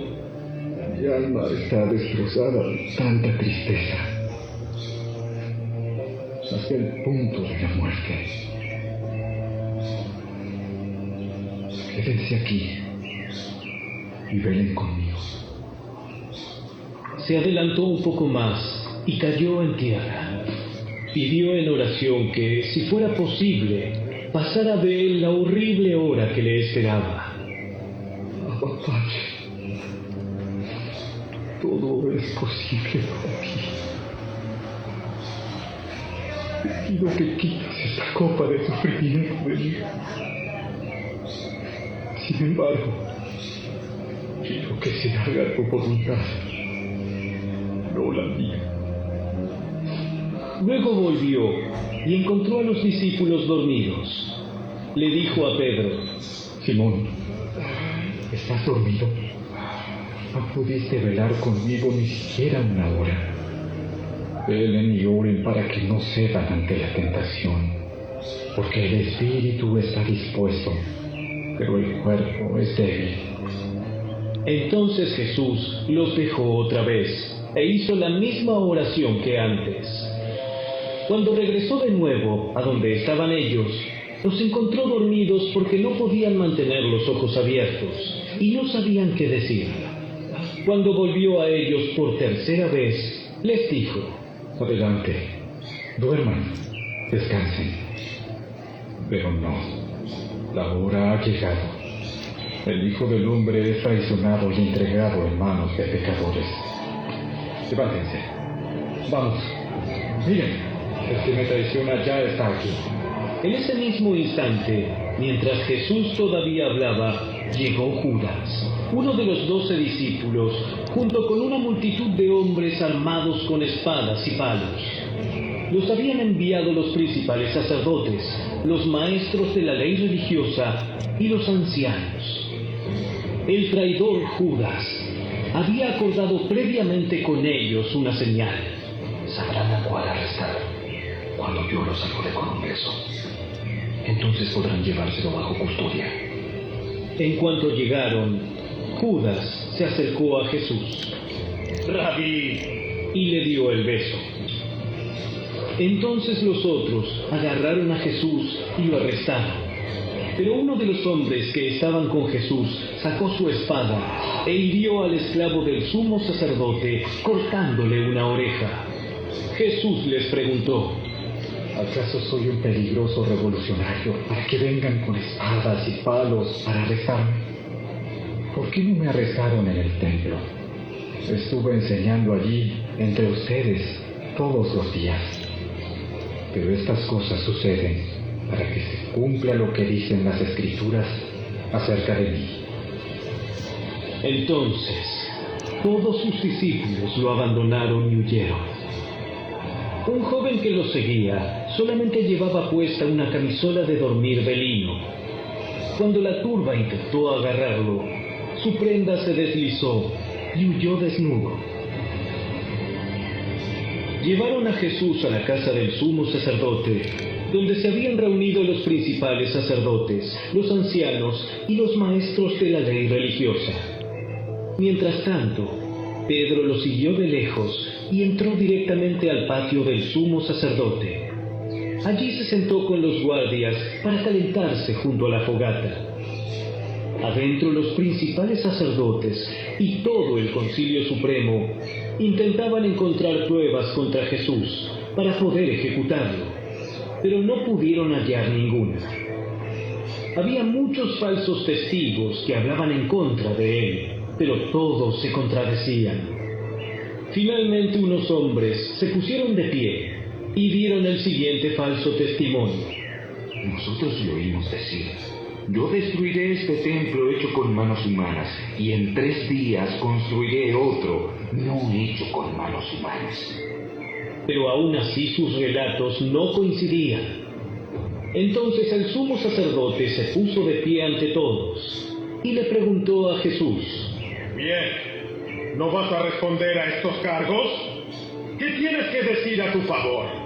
Mi alma está destrozada de tanta tristeza, hasta el punto de la muerte. Quédense aquí y velen conmigo. Se adelantó un poco más y cayó en tierra. Pidió en oración que, si fuera posible, pasara de él la horrible hora que le esperaba. Abba, Padre, todo es posible para ti. Te pido que quites esta copa de sufrimiento de mí. Sin embargo, quiero que se haga tu voluntad, no la mía. Luego volvió y encontró a los discípulos dormidos. Le dijo a Pedro: Simón, ¿estás dormido? No pudiste velar conmigo ni siquiera una hora. Velen y oren para que no cedan ante la tentación, porque el espíritu está dispuesto, pero el cuerpo es débil. Entonces Jesús los dejó otra vez e hizo la misma oración que antes. Cuando regresó de nuevo a donde estaban ellos, los encontró dormidos porque no podían mantener los ojos abiertos y no sabían qué decir. Cuando volvió a ellos por tercera vez, les dijo: Adelante, duerman, descansen. Pero no, la hora ha llegado. El Hijo del Hombre es traicionado y entregado en manos de pecadores. Levántense, vamos. Miren, el que me traiciona ya está aquí. En ese mismo instante, mientras Jesús todavía hablaba, llegó Judas, uno de los 12 discípulos, junto con una multitud de hombres armados con espadas y palos. Los habían enviado los principales sacerdotes, los maestros de la ley religiosa y los ancianos. El traidor Judas había acordado previamente con ellos una señal. Sabrán a cuál arrestar cuando yo los salude con un beso. Entonces podrán llevárselo bajo custodia. En cuanto llegaron, Judas se acercó a Jesús. Rabí, y le dio el beso. Entonces los otros agarraron a Jesús y lo arrestaron. Pero uno de los hombres que estaban con Jesús sacó su espada e hirió al esclavo del sumo sacerdote, cortándole una oreja. Jesús les preguntó: ¿acaso soy un peligroso revolucionario para que vengan con espadas y palos para arrestarme? ¿por qué no me arrestaron en el templo? Estuve enseñando allí, entre ustedes, todos los días. Pero estas cosas suceden para que se cumpla lo que dicen las Escrituras acerca de mí. Entonces, todos sus discípulos lo abandonaron y huyeron. Un joven que lo seguía solamente llevaba puesta una camisola de dormir de lino. Cuando la turba intentó agarrarlo, su prenda se deslizó y huyó desnudo. Llevaron a Jesús a la casa del sumo sacerdote, donde se habían reunido los principales sacerdotes, los ancianos y los maestros de la ley religiosa. Mientras tanto, Pedro lo siguió de lejos y entró directamente al patio del sumo sacerdote. Allí se sentó con los guardias para calentarse junto a la fogata. Adentro, los principales sacerdotes y todo el Concilio Supremo intentaban encontrar pruebas contra Jesús para poder ejecutarlo, pero no pudieron hallar ninguna. Había muchos falsos testigos que hablaban en contra de él, pero todos se contradecían. Finalmente unos hombres se pusieron de pie y dieron el siguiente falso testimonio. Nosotros le oímos decir: yo destruiré este templo hecho con manos humanas, y en 3 días construiré otro, no hecho con manos humanas. Pero aún así sus relatos no coincidían. Entonces el sumo sacerdote se puso de pie ante todos y le preguntó a Jesús: Bien, ¿no vas a responder a estos cargos? ¿Qué tienes que decir a tu favor?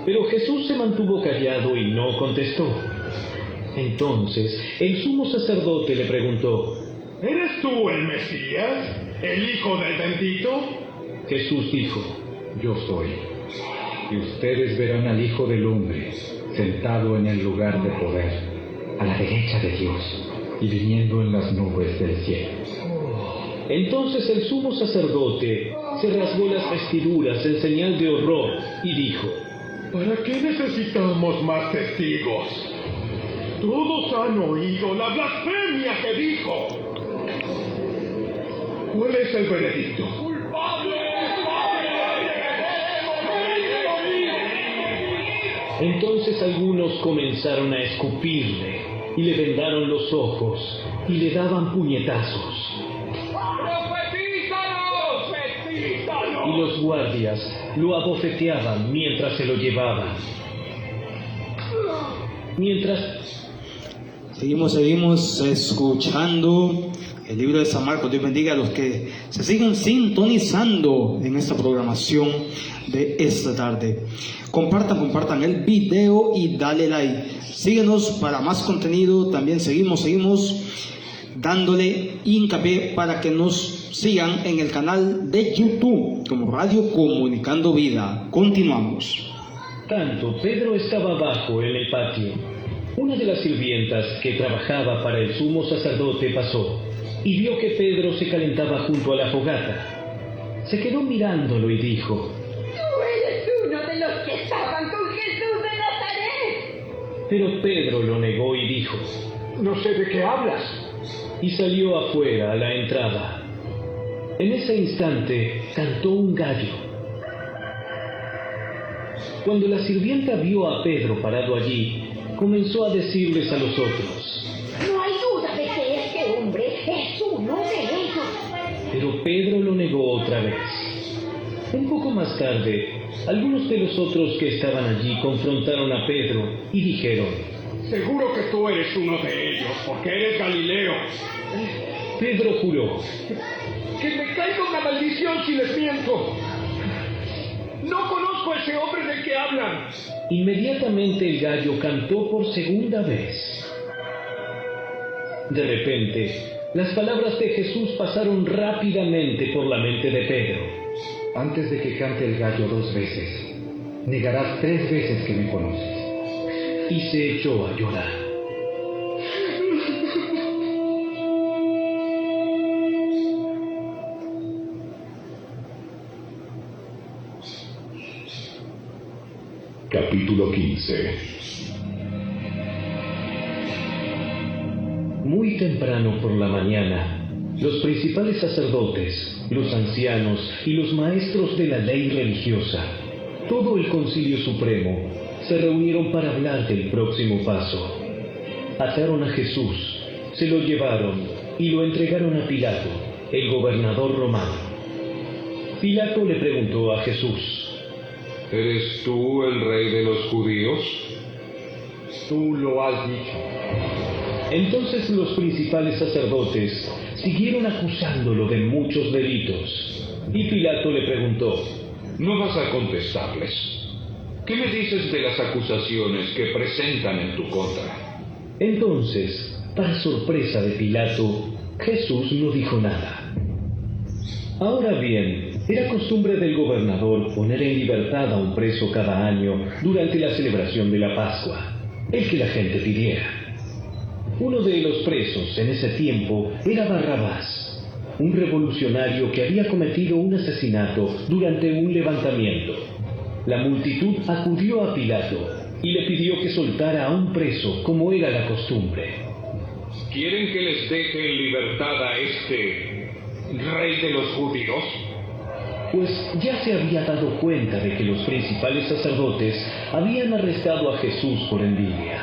Pero Jesús se mantuvo callado y no contestó. Entonces el sumo sacerdote le preguntó: ¿eres tú el Mesías, el hijo del bendito? Jesús dijo: Yo soy. Y ustedes verán al Hijo del Hombre sentado en el lugar de poder, a la derecha de Dios, y viniendo en las nubes del cielo. Entonces el sumo sacerdote se rasgó las vestiduras en señal de horror y dijo: ¿para qué necesitamos más testigos? Todos han oído la blasfemia que dijo. ¿Cuál es el veredicto? Entonces algunos comenzaron a escupirle y le vendaron los ojos y le daban puñetazos. Y los guardias lo abofeteaban mientras se lo llevaban. Seguimos escuchando el libro de San Marcos. Dios bendiga a los que se siguen sintonizando en esta programación de esta tarde. Compartan el video y dale like. Síguenos para más contenido. También seguimos dándole hincapié para que nos sigan en el canal de YouTube como Radio Comunicando Vida. Continuamos. Tanto Pedro estaba abajo en el patio. Una de las sirvientas que trabajaba para el sumo sacerdote pasó y vio que Pedro se calentaba junto a la fogata. Se quedó mirándolo y dijo: ¡Tú eres uno de los que estaban con Jesús de Nazaret! Pero Pedro lo negó y dijo: No sé de qué hablas. Y salió afuera a la entrada. En ese instante cantó un gallo. Cuando la sirvienta vio a Pedro parado allí, comenzó a decirles a los otros: No hay duda de que este hombre es uno de ellos. Pero Pedro lo negó otra vez. Un poco más tarde, algunos de los otros que estaban allí confrontaron a Pedro y dijeron: Seguro que tú eres uno de ellos, porque eres Galileo. Pedro juró: Que me caiga una maldición si les miento. No conozco a ese hombre del que hablan. Inmediatamente el gallo cantó por segunda vez. De repente, las palabras de Jesús pasaron rápidamente por la mente de Pedro. Antes de que cante el gallo 2 veces, negarás 3 veces que me conoces. Y se echó a llorar. Capítulo 15. Muy temprano por la mañana, los principales sacerdotes, los ancianos y los maestros de la ley religiosa, todo el Concilio Supremo, se reunieron para hablar del próximo paso. Ataron a Jesús, se lo llevaron y lo entregaron a Pilato, el gobernador romano. Pilato le preguntó a Jesús: ¿Eres tú el rey de los judíos? Tú lo has dicho. Entonces los principales sacerdotes siguieron acusándolo de muchos delitos. Y Pilato le preguntó: ¿No vas a contestarles? ¿Qué me dices de las acusaciones que presentan en tu contra? Entonces, para sorpresa de Pilato, Jesús no dijo nada. Ahora bien, era costumbre del gobernador poner en libertad a un preso cada año durante la celebración de la Pascua, el que la gente pidiera. Uno de los presos en ese tiempo era Barrabás, un revolucionario que había cometido un asesinato durante un levantamiento. La multitud acudió a Pilato y le pidió que soltara a un preso como era la costumbre. ¿Quieren que les deje en libertad a este rey de los judíos? Pues ya se había dado cuenta de que los principales sacerdotes habían arrestado a Jesús por envidia.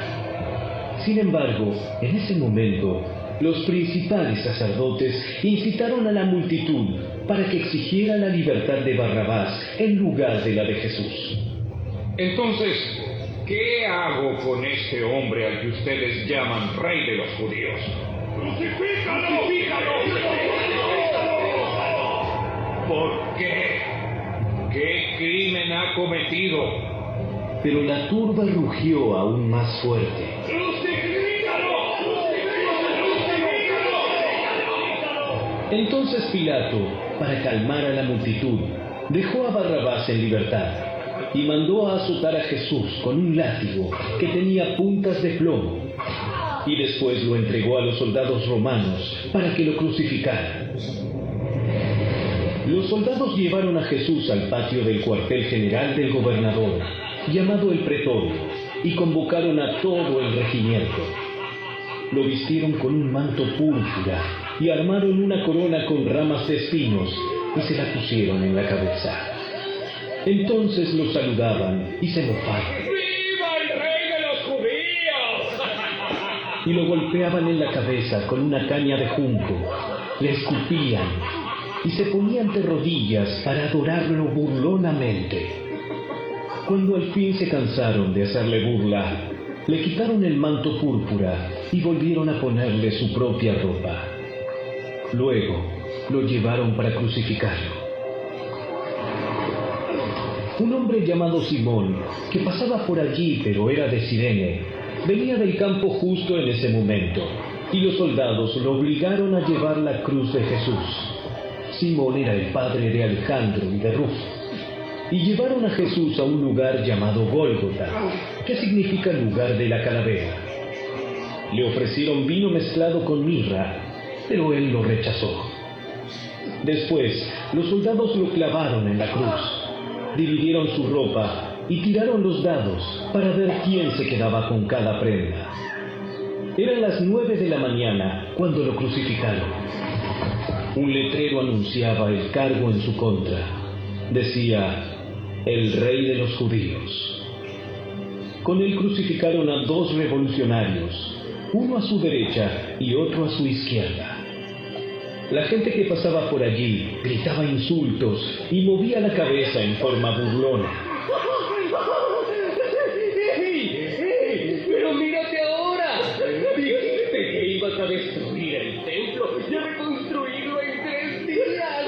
Sin embargo, en ese momento, los principales sacerdotes incitaron a la multitud para que exigiera la libertad de Barrabás en lugar de la de Jesús. Entonces, ¿qué hago con este hombre al que ustedes llaman rey de los judíos? ¡Crucifícalo! ¿Por qué? ¿Qué crimen ha cometido? Pero la turba rugió aún más fuerte. Entonces Pilato, para calmar a la multitud, dejó a Barrabás en libertad y mandó a azotar a Jesús con un látigo que tenía puntas de plomo, y después lo entregó a los soldados romanos para que lo crucificaran. Los soldados llevaron a Jesús al patio del cuartel general del gobernador, llamado el Pretorio, y convocaron a todo el regimiento. Lo vistieron con un manto púrpura y armaron una corona con ramas de espinos y se la pusieron en la cabeza. Entonces lo saludaban y se mofaban. ¡Viva el rey de los judíos! Y lo golpeaban en la cabeza con una caña de junco, le escupían y se ponían de rodillas para adorarlo burlonamente. Cuando al fin se cansaron de hacerle burla, le quitaron el manto púrpura y volvieron a ponerle su propia ropa. Luego lo llevaron para crucificarlo. Un hombre llamado Simón, que pasaba por allí pero era de Cirene, venía del campo justo en ese momento, y los soldados lo obligaron a llevar la cruz de Jesús. Simón era el padre de Alejandro y de Rufo, y llevaron a Jesús a un lugar llamado Gólgota, que significa lugar de la calavera. Le ofrecieron vino mezclado con mirra, pero él lo rechazó. Después, los soldados lo clavaron en la cruz, dividieron su ropa y tiraron los dados para ver quién se quedaba con cada prenda. Eran las 9 de la mañana cuando lo crucificaron. Un letrero anunciaba el cargo en su contra. Decía: el rey de los judíos. Con él crucificaron a 2 revolucionarios, uno a su derecha y otro a su izquierda. La gente que pasaba por allí gritaba insultos y movía la cabeza en forma burlona. ¡Pero mírate ahora! Dijiste que ibas a destruir el templo y a reconstruirlo en 3 días.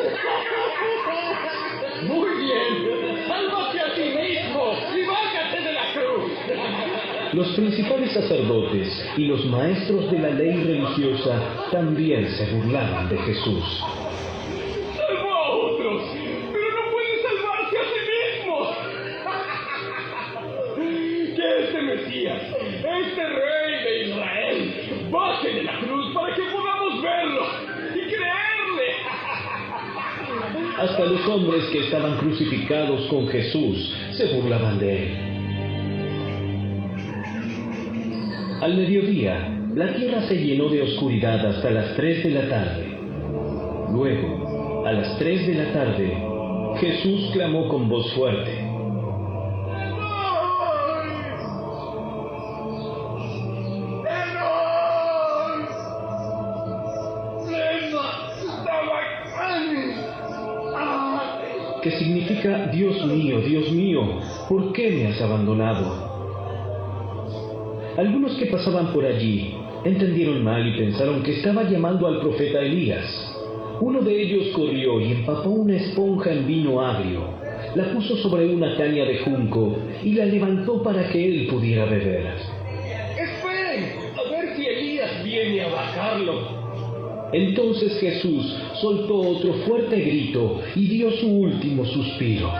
¡Muy bien! ¡Sálvate a ti mismo y bájate de la cruz! Los principales sacerdotes y los maestros de la ley religiosa también se burlaban de Jesús. ¡Salvó a otros! ¡Pero no puede salvarse a sí mismo! ¡Que este Mesías, este rey de Israel, baje de la cruz para que podamos verlo y creerle! Hasta los hombres que estaban crucificados con Jesús se burlaban de él. Al mediodía, la tierra se llenó de oscuridad hasta las 3 de la tarde. Luego, a las 3 de la tarde, Jesús clamó con voz fuerte: que significa: Dios mío, ¿por qué me has abandonado? Algunos que pasaban por allí entendieron mal y pensaron que estaba llamando al profeta Elías. Uno de ellos corrió y empapó una esponja en vino agrio, la puso sobre una caña de junco y la levantó para que él pudiera beber. ¡Esperen! A ver si Elías viene a bajarlo. Entonces Jesús soltó otro fuerte grito y dio su último suspiro.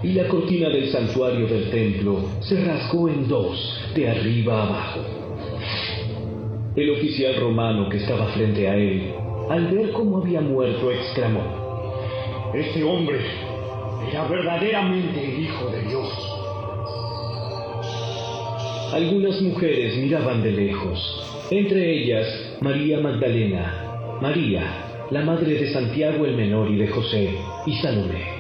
Y la cortina del santuario del templo se rasgó en dos, de arriba a abajo. El oficial romano que estaba frente a él, al ver cómo había muerto, exclamó: Este hombre era verdaderamente el Hijo de Dios. Algunas mujeres miraban de lejos, entre ellas María Magdalena, María, la madre de Santiago el Menor y de José, y Salomé.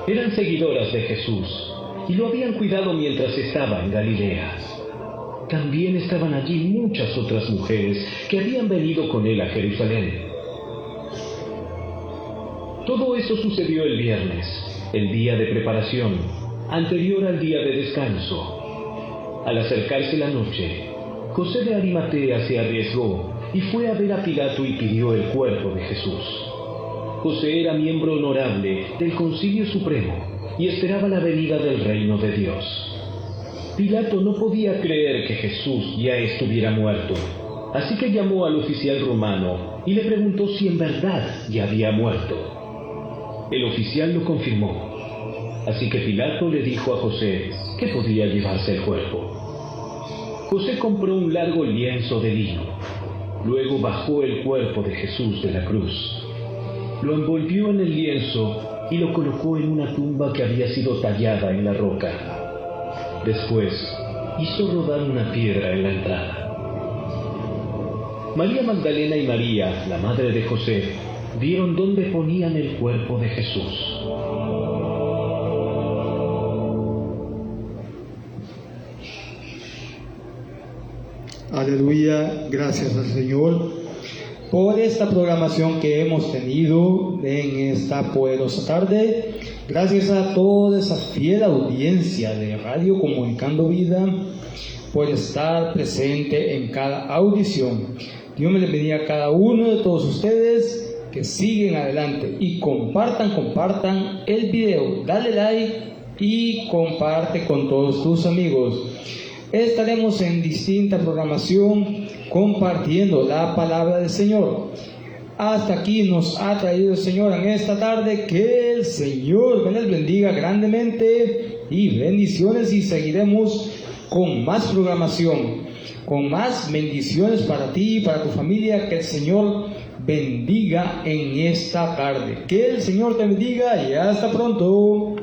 Eran seguidoras de Jesús y lo habían cuidado mientras estaba en Galilea. También estaban allí muchas otras mujeres que habían venido con él a Jerusalén. Todo eso sucedió el viernes, el día de preparación, anterior al día de descanso. Al acercarse la noche, José de Arimatea se arriesgó y fue a ver a Pilato y pidió el cuerpo de Jesús. José era miembro honorable del Concilio Supremo y esperaba la venida del reino de Dios. Pilato no podía creer que Jesús ya estuviera muerto, así que llamó al oficial romano y le preguntó si en verdad ya había muerto. El oficial lo confirmó, así que Pilato le dijo a José que podía llevarse el cuerpo. José compró un largo lienzo de lino, luego bajó el cuerpo de Jesús de la cruz. Lo envolvió en el lienzo y lo colocó en una tumba que había sido tallada en la roca. Después, hizo rodar una piedra en la entrada. María Magdalena y María, la madre de José, vieron dónde ponían el cuerpo de Jesús. Aleluya, gracias al Señor por esta programación que hemos tenido en esta poderosa tarde. Gracias a toda esa fiel audiencia de Radio Comunicando Vida por estar presente en cada audición. Dios me les bendiga a cada uno de todos ustedes que siguen adelante y compartan el video, dale like y comparte con todos tus amigos. Estaremos en distinta programación compartiendo la palabra del Señor. Hasta aquí nos ha traído el Señor en esta tarde. Que el Señor me les bendiga grandemente y bendiciones, y seguiremos con más programación, con más bendiciones para ti y para tu familia. Que el Señor bendiga en esta tarde. Que el Señor te bendiga y hasta pronto.